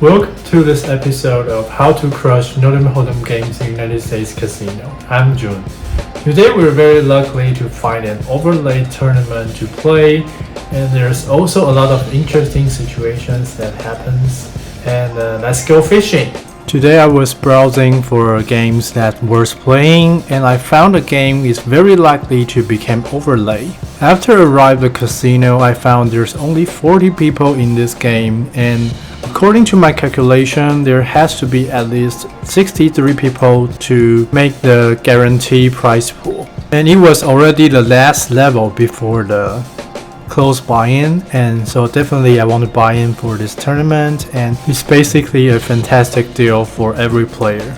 Welcome to this episode of How to Crush No-Limit Hold'em Games in United States Casino. I'm Jun. Today we're very lucky to find an overlay tournament to play, and there's also a lot of interesting situations that happens. And let's go fishing. Today I was browsing for games that worth playing, and I found a game is very likely to become overlay. After arriving at the casino, I found there's only 40 people in this game, and according to my calculation, there has to be at least 63 people to make the guarantee prize pool. And it was already the last level before the close buy-in, and so definitely I want to buy in for this tournament, and it's basically a fantastic deal for every player.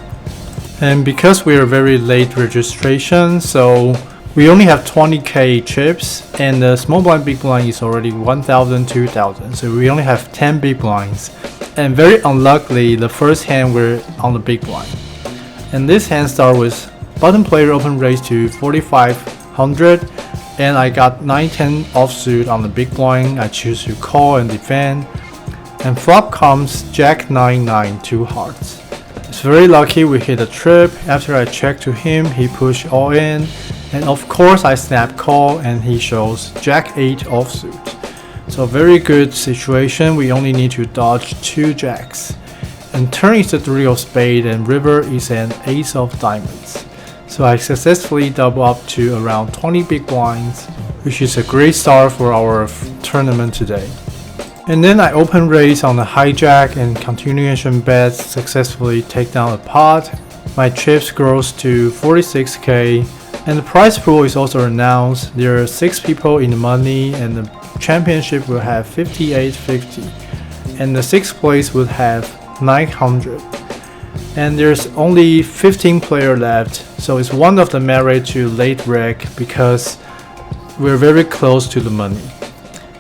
And because we are very late registration, so we only have 20k chips, and the small blind big blind is already 1000, 2000, so we only have 10 big blinds. And very unluckily, the first hand we're on the big blind, and this hand start with bottom player open raise to 4500, and I got 9-10 offsuit on the big blind. I choose to call and defend, and flop comes Jack 9-9 2 hearts. It's very lucky we hit a trip. After I check to him, he pushed all in, and of course I snap call, and he shows Jack 8 offsuit. So very good situation. We only need to dodge 2 jacks, and turn is the 3 of spade, and river is an ace of diamonds. So I successfully double up to around 20 big blinds, which is a great start for our tournament today. And then I open raise on the hijack, and continuation bets successfully take down a pot. My chips grows to 46k, and the prize pool is also announced. There are 6 people in the money, and the championship will have 5850, and the 6th place will have 900. And there's only 15 players left, so it's one of the merit to late reg because we're very close to the money.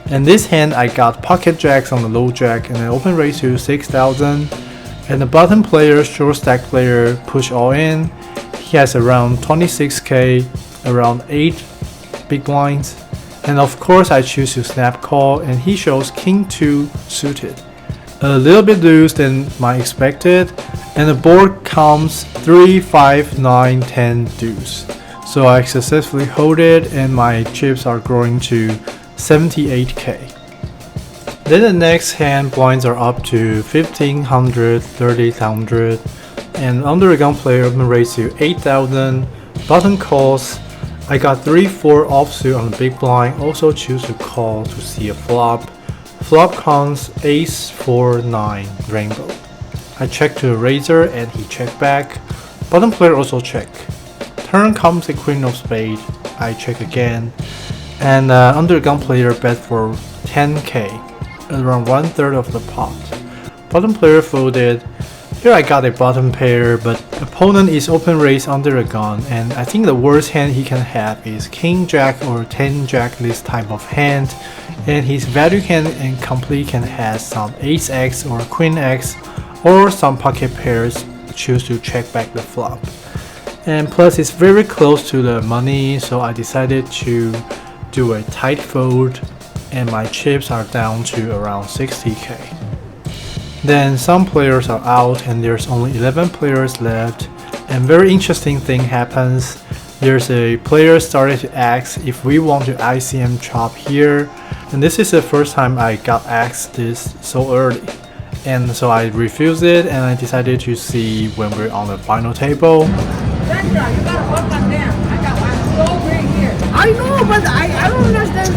And this hand I got pocket jacks on the low jack, and I open raise to 6000, and the bottom player, short stack player, push all in. He has around 26k, around 8 big blinds, and of course I choose to snap call, and he shows king 2 suited. A little bit loose than my expected, and the board comes 3, 5, 9, 10 deuce. So I successfully hold it, and my chips are growing to 78k. Then the next hand blinds are up to 1500, 3000, and under the gun player open raise to 8000. Button calls. I got 3-4 offsuit on the big blind, also choose to call to see a flop. Flop comes ace 4-9 rainbow. I check to a razor, and he check back. Bottom player also check. Turn comes a queen of spade. I check again, and under gun player bet for 10k, around 1/3 of the pot. Bottom player folded. Here I got a bottom pair, but opponent is open raise under a gun, and I think the worst hand he can have is king jack or 10 jack, this type of hand, and his value hand and complete can have some ace x or queen x or some pocket pairs. Choose to check back the flop, and plus it's very close to the money, so I decided to do a tight fold, and my chips are down to around 60k. Then some players are out, and there's only 11 players left, and very interesting thing happens. There's a player started to ask if we want to ICM Chop here, and this is the first time I got asked this so early, and so I refused it, and I decided to see when we're on the final table. Sandra, you gotta work on them. I got one over here. I know, but I don't understand.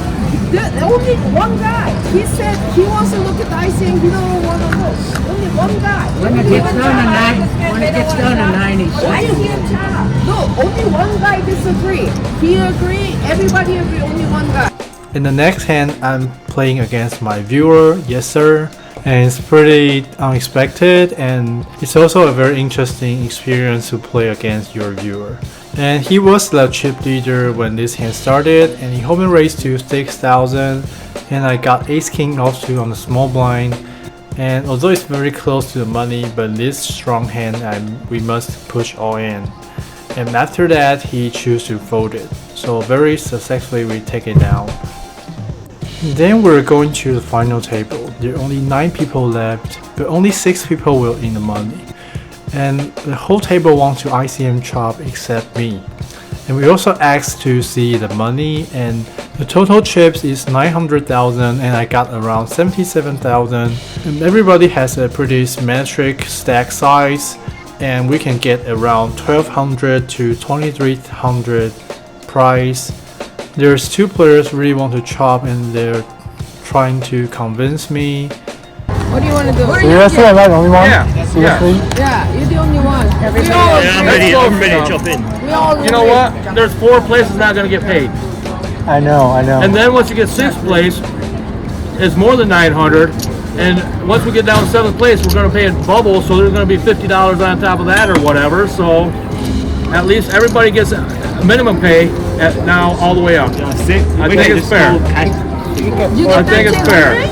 There's only one guy. He said he wants to look at the ICM. He don't want to look. Only one guy. When it gets down to 90. Why is he in charge? No, only one guy disagree. He agree. Everybody agree. Only one guy. In the next hand, I'm playing against my viewer. Yes, sir. And it's pretty unexpected, and it's also a very interesting experience to play against your viewer. And he was the chip leader when this hand started, and he open raised to 6000, and I got ace king offsuit on the small blind. And although it's very close to the money, but this strong hand, we must push all in. And after that, he chose to fold it. So very successfully we take it down. Then we're going to the final table. There are only 9 people left, but only 6 people will in the money. And the whole table wants to ICM Chop except me. And we also asked to see the money, and the total chips is 900,000 and I got around 77,000. And everybody has a pretty symmetric stack size, and we can get around 1,200 to 2,300 price. There's 2 players really want to chop and they're trying to convince me. What do you want to do? Seriously, am I the only one? Seriously? Yeah, you're the only one. I'm ready to jump in. You know what? There's 4 places not going to get paid. I know. And then once you get 6th place, it's more than 900. And once we get down to 7th place, we're going to pay a bubble, so there's going to be $50 on top of that or whatever. So at least everybody gets a minimum pay at now all the way up. I think it's fair. I think it's fair.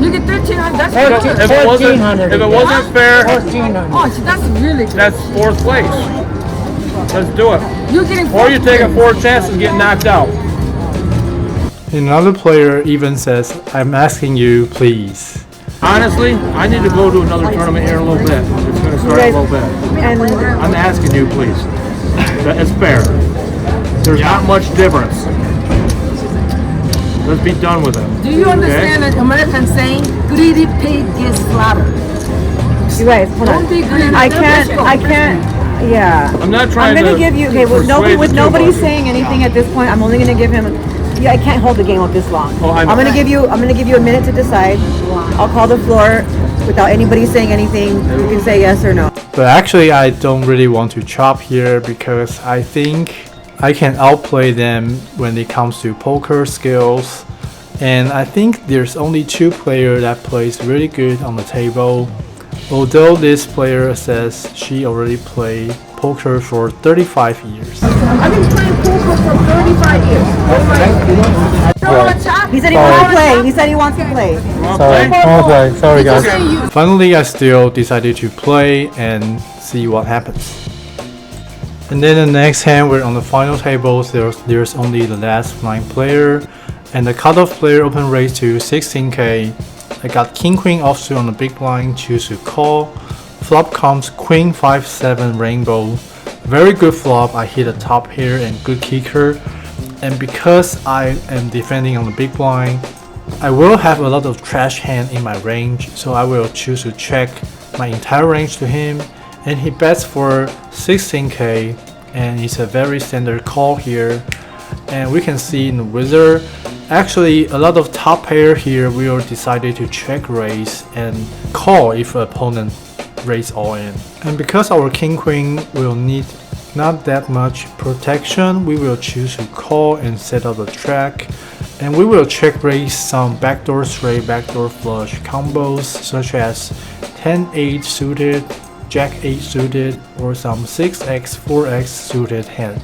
You get 1,300. That's good. If it wasn't fair, 1,400. Oh, so that's really good. that's 4th place. Let's do it. You're getting Or you're taking 4 chances and getting knocked out. Another player even says, I'm asking you, please. Honestly, I need to go to another tournament here in a little bit. It's going to start in a little bit. I'm asking you, please. It's fair. There's not much difference. Let's be done with it. Do you understand that American saying, greedy pig gets slaughtered? You guys, hold on. Don't be greedy. I can't. Yeah. I'm not trying I'm to gonna give you. Okay, with nobody you. saying anything at this point, I'm only gonna give him. Yeah, I can't hold the game up this long. Oh, I know. I'm gonna give you a minute to decide. I'll call the floor without anybody saying anything. You can say yes or no. But actually I don't really want to chop here because I think I can outplay them when it comes to poker skills. And I think there's only 2 players that plays really good on the table. Although this player says she already played poker for 35 years. I've been playing poker for 35 years. He said he wants to play. He said he wants to play. Sorry guys. Finally, I still decided to play and see what happens. And then the next hand, we're on the final tables. There's only the last 9 player, and the cutoff player open raise to 16k. I got king queen offsuit on the big blind, choose to call. Flop comes queen 5-7 rainbow. Very good flop. I hit a top pair and good kicker. And because I am defending on the big blind, I will have a lot of trash hand in my range, so I will choose to check my entire range to him, and he bets for 16k, and it's a very standard call here. And we can see in the wizard, actually a lot of top pair here will decided to check raise and call if the opponent raise all in. And because our king queen will need not that much protection, we will choose to call and set up the track, and we will check raise some backdoor straight, backdoor flush combos such as 10-8 suited, Jack-8 suited, or some 6x, 4x suited hand.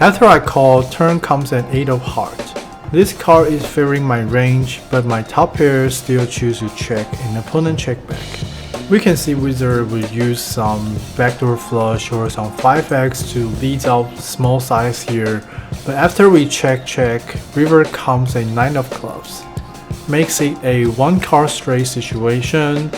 After I call, turn comes an 8 of heart. This card is favoring my range, but my top pair still choose to check and opponent check back. We can see wizard will use some backdoor flush or some 5x to lead out small size here, but after we check, river comes a 9 of clubs. Makes it a 1 card straight situation,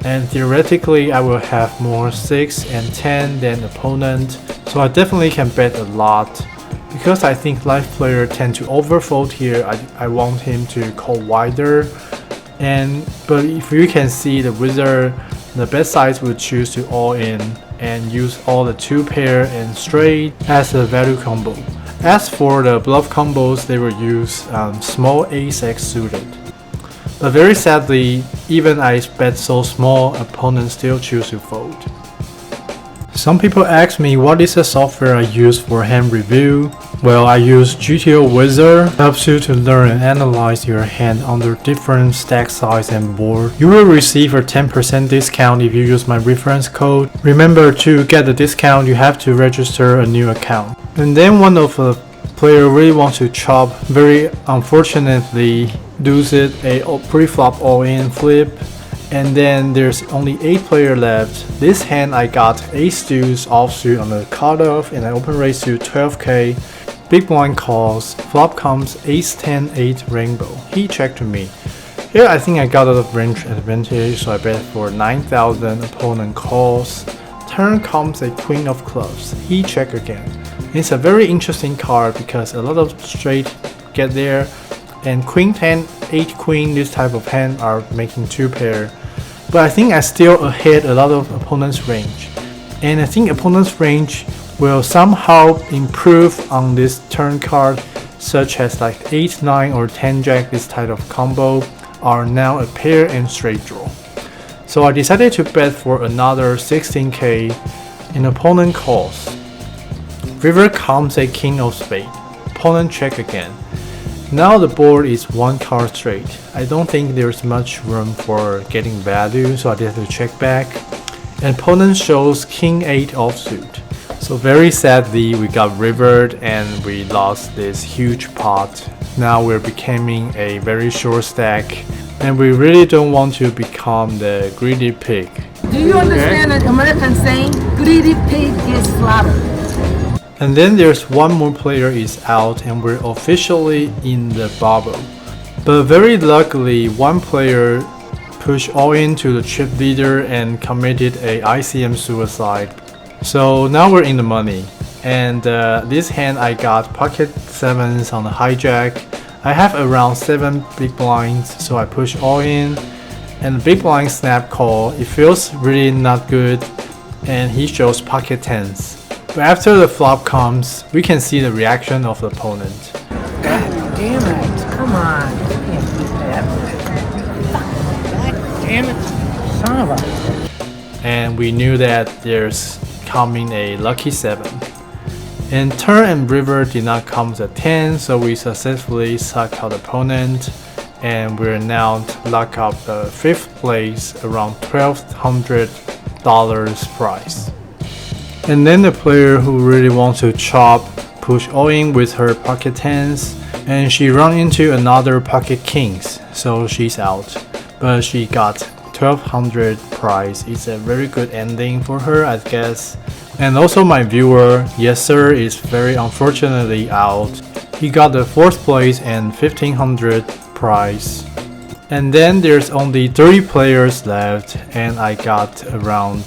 and theoretically I will have more 6 and 10 than opponent, so I definitely can bet a lot. Because I think live player tend to overfold here, I want him to call wider. But if you can see the wizard, the bet size will choose to all in and use all the 2 pair and straight as a value combo. As for the bluff combos, they will use small ace-x suited. But very sadly, even I bet so small, opponents still choose to fold. Some people ask me what is the software I use for hand review. Well, I use GTO Wizard. Helps you to learn and analyze your hand under different stack size and board. You will receive a 10% discount if you use my reference code. Remember, to get the discount, you have to register a new account. And then one of the player really wants to chop, very unfortunately loses a pre-flop all-in flip. And then there's only 8 players left. This hand I got ace deuce offsuit on the cutoff and I open raise to 12k. Big blind calls, flop comes ace 10 8 rainbow. He checked to me. Here I think I got out of range advantage, so I bet for 9,000. Opponent calls. Turn comes a queen of clubs. He check again. It's a very interesting card because a lot of straight get there, and queen 10, 8 queen, this type of hand are making 2 pair. But I think I still ahead a lot of opponent's range, and I think opponent's range will somehow improve on this turn card, such as like 8, 9 or 10 jack. This type of combo are now a pair and straight draw. So I decided to bet for another 16k, and opponent calls. River comes a king of spade. Opponent check again. Now the board is 1 card straight. I don't think there's much room for getting value, so I decided to check back. And opponent shows king 8 offsuit. So very sadly we got rivered and we lost this huge pot. Now we're becoming a very short stack, and we really don't want to become the greedy pig. Do you understand an American saying, greedy pig gets slaughtered? And then there's one more player is out and we're officially in the bubble. But very luckily, one player pushed all into the chip leader and committed a ICM suicide. So now we're in the money. And this hand I got pocket 7s on the hijack. I have around 7 big blinds, so I push all in. And the big blind snap call, it feels really not good. And he shows pocket 10s. But after the flop comes, we can see the reaction of the opponent. God damn it. Come on. You can't beat that. God damn it. Son of a... And we knew that there's coming a lucky 7. And turn and river did not come at 10, so we successfully suck out the opponent. And we're now locked up the 5th place around $1,200 prize. And then the player who really wants to chop push all in with her pocket 10s, and she run into another pocket kings, so she's out. But she got 1,200 prize. It's a very good ending for her, I guess. And also my viewer, yes sir, is very unfortunately out. He got the 4th place and 1,500 prize. And then there's only 30 players left, and I got around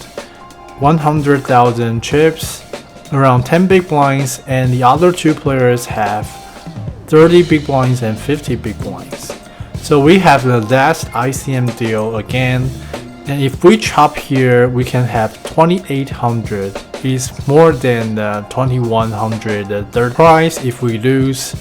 100,000 chips, around 10 big blinds, and the other 2 players have 30 big blinds and 50 big blinds. So we have the last ICM deal again, and if we chop here, we can have 2,800. It's more than the 2,100, the third prize if we lose.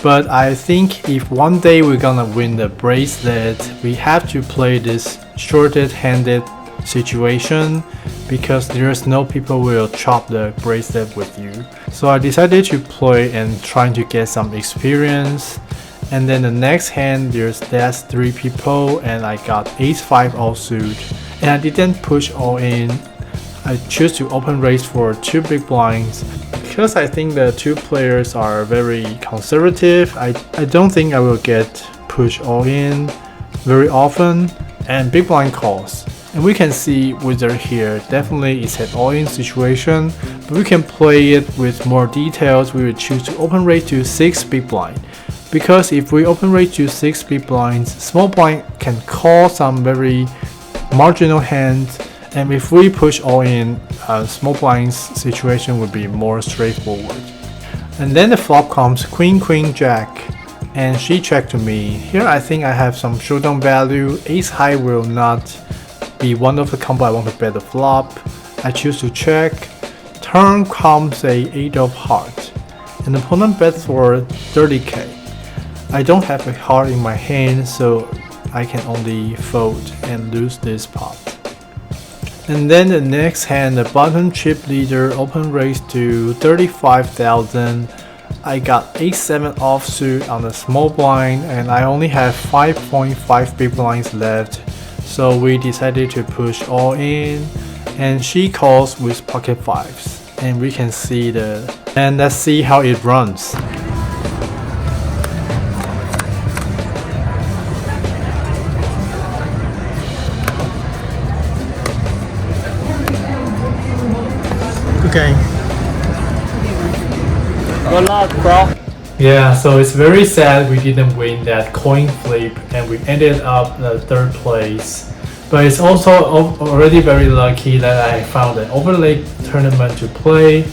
But I think if one day we're gonna win the bracelet, we have to play this shorted-handed situation, because there's no people will chop the bracelet with you. So I decided to play and trying to get some experience. And then the next hand there's 3 people, and I got ace-5 offsuit, and I didn't push all in. I choose to open raise for 2 big blinds because I think the 2 players are very conservative. I don't think I will get push all in very often, and big blind calls. And we can see wizard here, definitely it's an all-in situation, but we can play it with more details. We will choose to open raise to 6 big blind, because if we open raise to 6 big blinds, small blind can call some very marginal hands, and if we push all in, small blind's situation would be more straightforward. And then the flop comes queen, queen, jack, and she checked to me. Here I think I have some showdown value. Ace high will not be one of the combo I want to bet the flop. I choose to check. Turn comes a 8 of heart, and the opponent bets for 30k. I don't have a heart in my hand, so I can only fold and lose this pot. And then the next hand, the bottom chip leader open raise to 35,000. I got ace-7 offsuit on the small blind, and I only have 5.5 big blinds left. So we decided to push all in, and she calls with pocket 5s, and we can see and let's see how it runs. Okay. Good luck, bro. Yeah, so it's very sad we didn't win that coin flip and we ended up the 3rd place. But it's also already very lucky that I found an overlay tournament to play,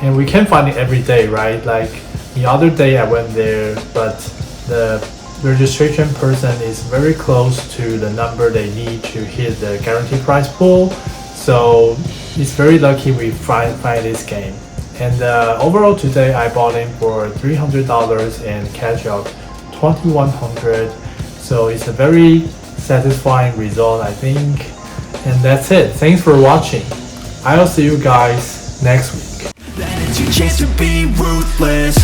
and we can find it every day, right? Like the other day I went there, but the registration person is very close to the number they need to hit the guaranteed prize pool. So it's very lucky we find this game. And overall today I bought in for $300 and cash out $2,100. So it's a very satisfying result, I think. And that's it. Thanks for watching. I'll see you guys next week. That is your chance to be ruthless.